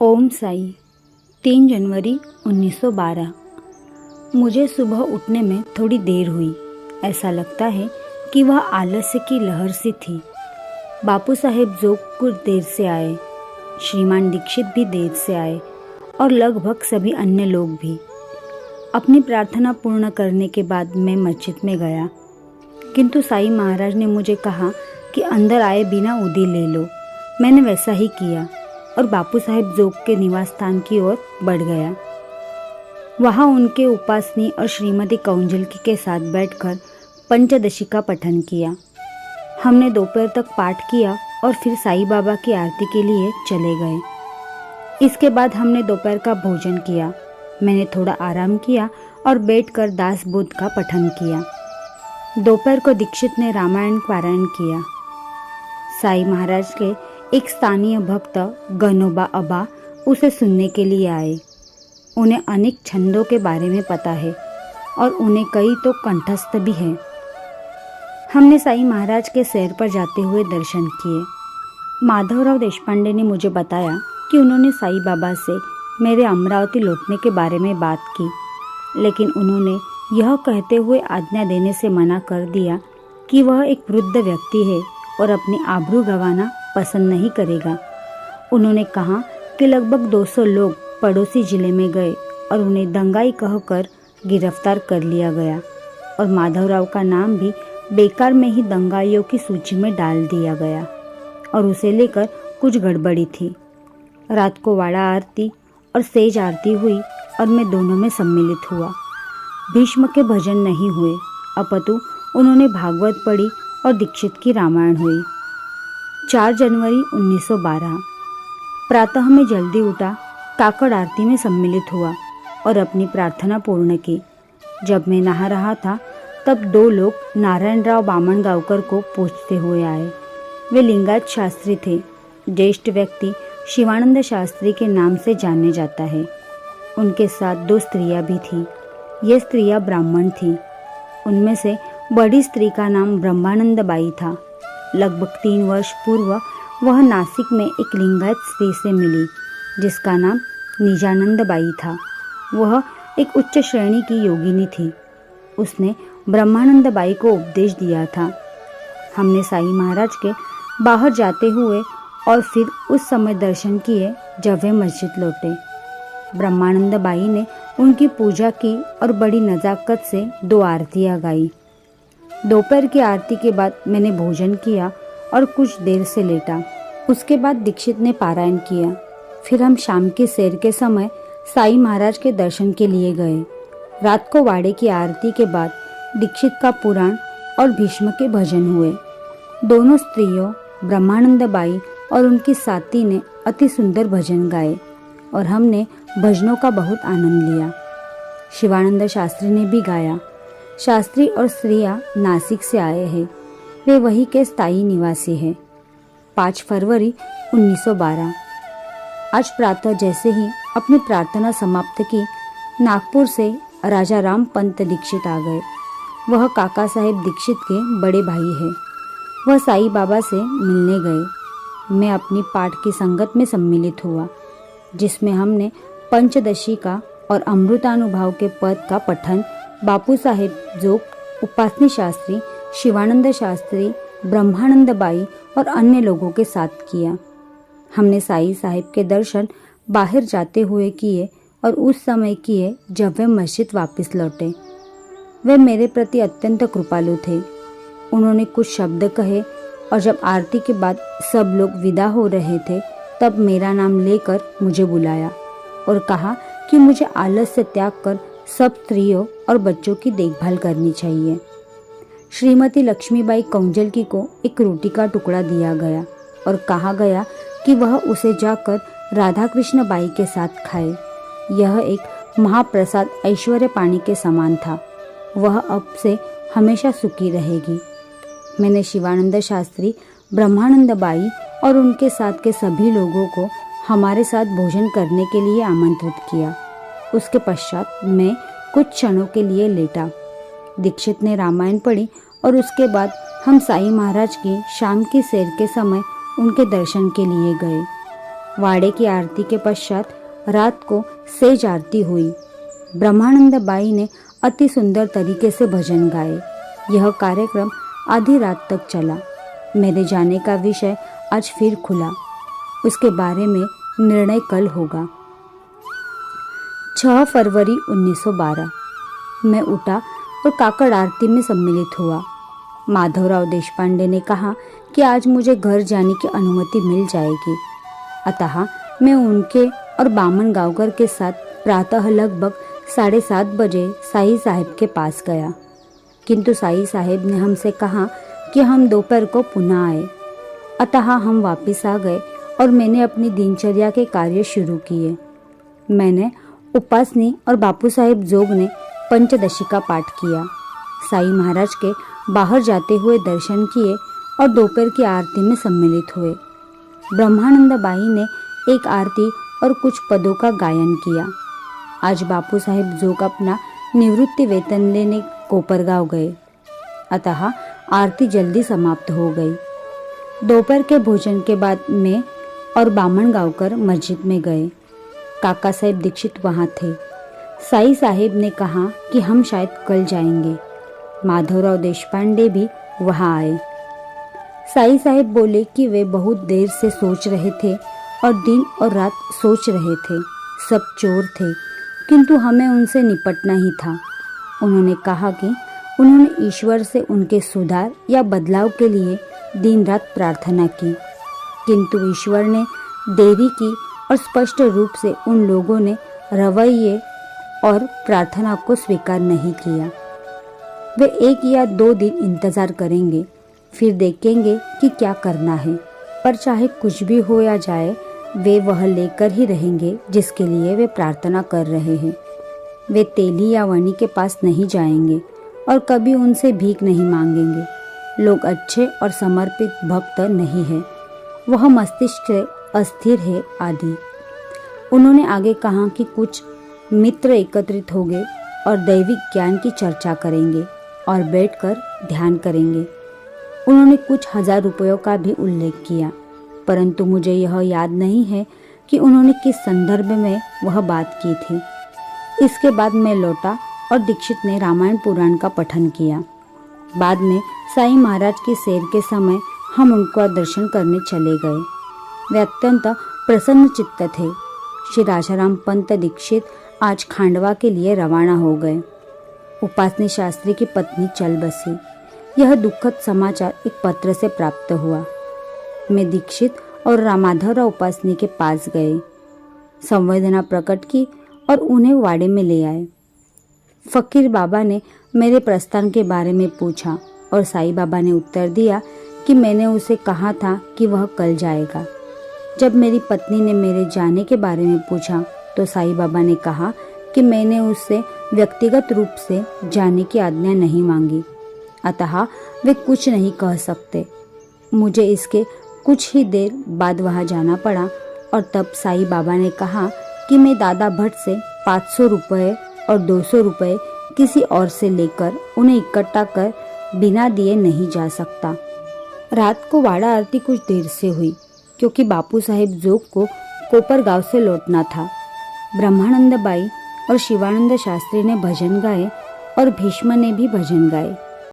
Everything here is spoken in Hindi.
ओम साई 3 जनवरी 1912। मुझे सुबह उठने में थोड़ी देर हुई। ऐसा लगता है कि वह आलस्य की लहर सी थी। बापू साहेब जोग कुछ देर से आए, श्रीमान दीक्षित भी देर से आए और लगभग सभी अन्य लोग भी। अपनी प्रार्थना पूर्ण करने के बाद मैं मस्जिद में गया, किंतु साई महाराज ने मुझे कहा कि अंदर आए बिना उदी ले लो। मैंने वैसा ही किया और बापू साहेब जोग के निवास स्थान की ओर बढ़ गया। वहाँ उनके उपासनी और श्रीमती कौंजलकी के साथ बैठकर पंचदशी का पठन किया। हमने दोपहर तक पाठ किया और फिर साईं बाबा की आरती के लिए चले गए। इसके बाद हमने दोपहर का भोजन किया। मैंने थोड़ा आराम किया और बैठकर दास बोध का पठन किया। दोपहर को दीक्षित ने रामायण पारायण किया। साईं महाराज के एक स्थानीय भक्त गनोबा अबा उसे सुनने के लिए आए। उन्हें अनेक छंदों के बारे में पता है और उन्हें कई तो कंठस्थ भी है। हमने साईं महाराज के सैर पर जाते हुए दर्शन किए। माधवराव देशपांडे ने मुझे बताया कि उन्होंने साईं बाबा से मेरे अमरावती लौटने के बारे में बात की, लेकिन उन्होंने यह कहते हुए आज्ञा देने से मना कर दिया कि वह एक वृद्ध व्यक्ति है और अपनी आबरू गंवाना पसंद नहीं करेगा। उन्होंने कहा कि लगभग 200 लोग पड़ोसी जिले में गए और उन्हें दंगाई कहकर गिरफ्तार कर लिया गया और माधवराव का नाम भी बेकार में ही दंगाइयों की सूची में डाल दिया गया और उसे लेकर कुछ गड़बड़ी थी। रात को वाड़ा आरती और सेज आरती हुई और मैं दोनों में सम्मिलित हुआ। भीष्म के भजन नहीं हुए, अपितु उन्होंने भागवत पढ़ी और दीक्षित की रामायण हुई। 4 जनवरी 1912। प्रातः में जल्दी उठा, काकड़ आरती में सम्मिलित हुआ और अपनी प्रार्थना पूर्ण की। जब मैं नहा रहा था तब 2 लोग नारायणराव बामणगांवकर को पूछते हुए आए। वे लिंगायत शास्त्री थे। ज्येष्ठ व्यक्ति शिवानंद शास्त्री के नाम से जाने जाता है। उनके साथ 2 स्त्रियां भी थीं। ये स्त्रियां ब्राह्मण थीं। उनमें से बड़ी स्त्री का नाम ब्रह्मानंद बाई था। लगभग 3 वर्ष पूर्व वह नासिक में एक लिंगायत स्त्री से मिली जिसका नाम निजानंद बाई था। वह एक उच्च श्रेणी की योगिनी थी। उसने ब्रह्मानंद बाई को उपदेश दिया था। हमने साईं महाराज के बाहर जाते हुए और फिर उस समय दर्शन किए जब वे मस्जिद लौटे। ब्रह्मानंद बाई ने उनकी पूजा की और बड़ी नज़ाकत से 2 आरतियाँ गाई। दोपहर की आरती के बाद मैंने भोजन किया और कुछ देर से लेटा। उसके बाद दीक्षित ने पारायण किया। फिर हम शाम की सैर के समय साईं महाराज के दर्शन के लिए गए। रात को वाड़े की आरती के बाद दीक्षित का पुराण और भीष्म के भजन हुए। दोनों स्त्रियों ब्रह्मानंद बाई और उनकी साथी ने अति सुंदर भजन गाए और हमने भजनों का बहुत आनंद लिया। शिवानंद शास्त्री ने भी गाया। शास्त्री और स्त्रियां नासिक से आए हैं। वे वहीं के स्थायी निवासी हैं। 5 फरवरी 1912। आज प्रातः जैसे ही अपनी प्रार्थना समाप्त की, नागपुर से राजा राम पंत दीक्षित आ गए। वह काका साहेब दीक्षित के बड़े भाई हैं। वह साईं बाबा से मिलने गए। मैं अपनी पाठ की संगत में सम्मिलित हुआ, जिसमें हमने पंचदशी का और अमृतानुभाव के पद का पठन बापू साहेब जोग, उपासनी शास्त्री, शिवानंद शास्त्री, ब्रह्मानंद बाई और अन्य लोगों के साथ किया। हमने साईं साहेब के दर्शन बाहर जाते हुए किए और उस समय किए जब वे मस्जिद वापस लौटे। वे मेरे प्रति अत्यंत कृपालु थे। उन्होंने कुछ शब्द कहे और जब आरती के बाद सब लोग विदा हो रहे थे तब मेरा नाम लेकर मुझे बुलाया और कहा कि मुझे आलस से त्याग कर सब स्त्रियों और बच्चों की देखभाल करनी चाहिए। श्रीमती लक्ष्मीबाई कौंजलकी को एक रोटी का टुकड़ा दिया गया और कहा गया कि वह उसे जाकर राधा कृष्ण बाई के साथ खाए। यह एक महाप्रसाद ऐश्वर्य पानी के समान था। वह अब से हमेशा सुखी रहेगी। मैंने शिवानंद शास्त्री, ब्रह्मानंद बाई और उनके साथ के सभी लोगों को हमारे साथ भोजन करने के लिए आमंत्रित किया। उसके पश्चात मैं कुछ क्षणों के लिए लेटा। दीक्षित ने रामायण पढ़ी और उसके बाद हम साईं महाराज की शाम की सैर के समय उनके दर्शन के लिए गए। वाड़े की आरती के पश्चात रात को सेज आरती हुई। ब्रह्मानंद बाई ने अति सुंदर तरीके से भजन गाए। यह कार्यक्रम आधी रात तक चला। मेरे जाने का विषय आज फिर खुला। उसके बारे में निर्णय कल होगा। 6 फरवरी 1912। मैं उठा और काकड़ आरती में सम्मिलित हुआ। माधवराव देशपांडे ने कहा कि आज मुझे घर जाने की अनुमति मिल जाएगी, अतः मैं उनके और बामन गांवकर के साथ प्रातः लगभग 7:30 बजे साई साहेब के पास गया। किंतु साई साहेब ने हमसे कहा कि हम दोपहर को पुनः आए, अतः हम वापस आ गए और मैंने अपनी दिनचर्या के कार्य शुरू किए। मैंने उपासनी और बापू साहेब जोग ने पंचदशी का पाठ किया। साई महाराज के बाहर जाते हुए दर्शन किए और दोपहर की आरती में सम्मिलित हुए। ब्रह्मानंद बाई ने एक आरती और कुछ पदों का गायन किया। आज बापू साहेब जोग अपना निवृत्ति वेतन लेने कोपरगांव गए, अतः आरती जल्दी समाप्त हो गई। दोपहर के भोजन के बाद मैं और बामन गांवकर मस्जिद में गए। काका साहेब दीक्षित वहाँ थे। साई साहेब ने कहा कि हम शायद कल जाएंगे। माधवराव देशपांडे भी वहाँ आए। साई साहेब बोले कि वे बहुत देर से सोच रहे थे और दिन और रात सोच रहे थे। सब चोर थे, किंतु हमें उनसे निपटना ही था। उन्होंने कहा कि उन्होंने ईश्वर से उनके सुधार या बदलाव के लिए दिन रात प्रार्थना की, किंतु ईश्वर ने देरी की और स्पष्ट रूप से उन लोगों ने रवैये और प्रार्थना को स्वीकार नहीं किया। वे 1 या 2 दिन इंतजार करेंगे, फिर देखेंगे कि क्या करना है, पर चाहे कुछ भी हो या जाए वे वह लेकर ही रहेंगे जिसके लिए वे प्रार्थना कर रहे हैं। वे तेली या वणी के पास नहीं जाएंगे और कभी उनसे भीख नहीं मांगेंगे। लोग अच्छे और समर्पित भक्त नहीं है, वह मस्तिष्क से अस्थिर है आदि। उन्होंने आगे कहा कि कुछ मित्र एकत्रित होंगे और दैविक ज्ञान की चर्चा करेंगे और बैठकर ध्यान करेंगे। उन्होंने कुछ 1000 रुपयों का भी उल्लेख किया, परंतु मुझे यह याद नहीं है कि उन्होंने किस संदर्भ में वह बात की थी। इसके बाद मैं लौटा और दीक्षित ने रामायण पुराण का पठन किया। बाद में साईं महाराज की सैर के समय हम उनका दर्शन करने चले गए। वे अत्यंत प्रसन्न चित्त थे। श्री राजाराम पंत दीक्षित आज खांडवा के लिए रवाना हो गए। उपासनी शास्त्री की पत्नी चल बसी। यह दुखद समाचार एक पत्र से प्राप्त हुआ। मैं दीक्षित और माधवराव उपासनी के पास गए, संवेदना प्रकट की और उन्हें वाड़े में ले आए। फकीर बाबा ने मेरे प्रस्थान के बारे में पूछा और साईं बाबा ने उत्तर दिया कि मैंने उसे कहा था कि वह कल जाएगा। जब मेरी पत्नी ने मेरे जाने के बारे में पूछा तो साईं बाबा ने कहा कि मैंने उससे व्यक्तिगत रूप से जाने की आज्ञा नहीं मांगी, अतः वे कुछ नहीं कह सकते। मुझे इसके कुछ ही देर बाद वहाँ जाना पड़ा और तब साईं बाबा ने कहा कि मैं दादा भट्ट से 500 रुपये और 200 रुपये किसी और से लेकर उन्हें इकट्ठा कर बिना दिए नहीं जा सकता। रात को वाड़ा आरती कुछ देर से हुई, क्योंकि बापू साहेब जोग को कोपरगांव से लौटना था। ब्रह्मानंद बाई और शिवानंद शास्त्री ने भजन गाए और भीष्म ने भी भजन गाए।